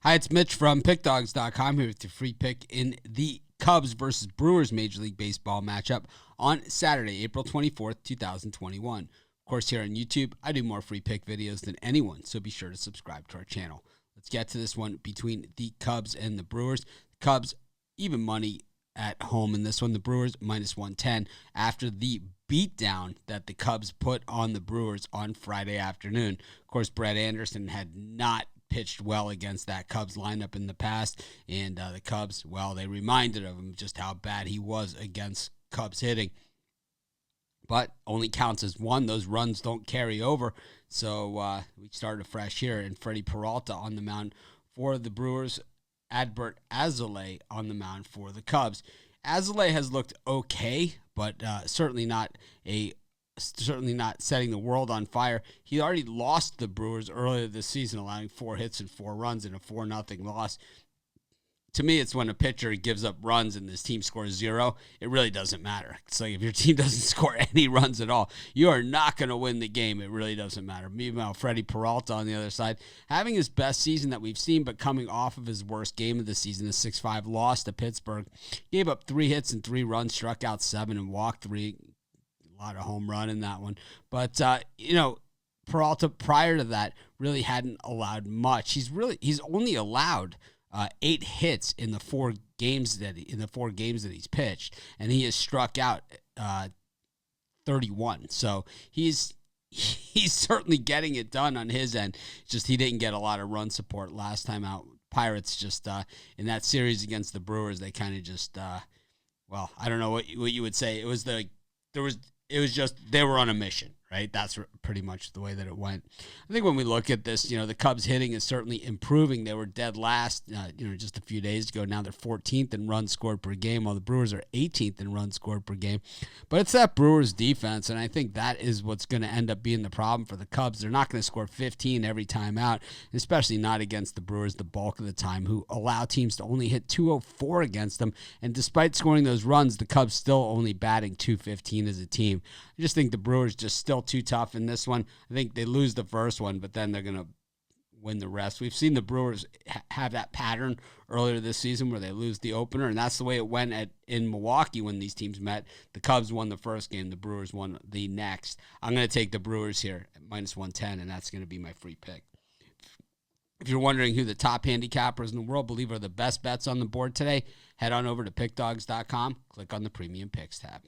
Hi, it's Mitch from pickdawgz.com here with your free pick in the Cubs versus Brewers Major League Baseball matchup on Saturday, April 24th, 2021. Of course, here on YouTube, I do more free pick videos than anyone, so be sure to subscribe to our channel. Let's get to this one between the Cubs and the Brewers. The Cubs, even money at home in this one. The Brewers, minus 110 after the beatdown that the Cubs put on the Brewers on Friday afternoon. Of course, Brett Anderson had not pitched well against that Cubs lineup in the past, and the Cubs, well, they reminded of him just how bad he was against Cubs hitting. But only counts as one. Those runs don't carry over. So we started fresh here, and Freddie Peralta on the mound for the Brewers. Adbert Alzolay on the mound for the Cubs. Alzolay has looked okay, but certainly not setting the world on fire. He already lost the Brewers earlier this season, allowing 4 hits and 4 runs in a 4-0 loss. To me, it's when a pitcher gives up runs and this team scores 0, it really doesn't matter. It's like if your team doesn't score any runs at all, you are not going to win the game. It really doesn't matter. Meanwhile, Freddie Peralta on the other side, having his best season that we've seen, but coming off of his worst game of the season, a 6-5 loss to Pittsburgh. Gave up 3 hits and 3 runs, struck out 7 and walked 3. A lot of home run in that one. But, Peralta prior to that really hadn't allowed much. He's only allowed 8 hits in the 4 games that he's pitched, and he has struck out 31. So he's certainly getting it done on his end. Just he didn't get a lot of run support last time out. Pirates just in that series against the Brewers, they kind of just I don't know what you would say. It was just they were on a mission, right? That's pretty much the way that it went. I think when we look at this, the Cubs hitting is certainly improving. They were dead last, just a few days ago. Now they're 14th in runs scored per game, while the Brewers are 18th in runs scored per game. But it's that Brewers defense, and I think that is what's going to end up being the problem for the Cubs. They're not going to score 15 every time out, especially not against the Brewers the bulk of the time, who allow teams to only hit 204 against them. And despite scoring those runs, the Cubs still only batting 215 as a team. I just think the Brewers just still too tough in this one. I think they lose the first one, but then they're going to win the rest. We've seen the Brewers have that pattern earlier this season where they lose the opener, and that's the way it went in Milwaukee when these teams met. The Cubs won the first game. The Brewers won the next. I'm going to take the Brewers here at minus 110, and that's going to be my free pick. If you're wondering who the top handicappers in the world believe are the best bets on the board today, head on over to pickdawgz.com, click on the Premium Picks tab.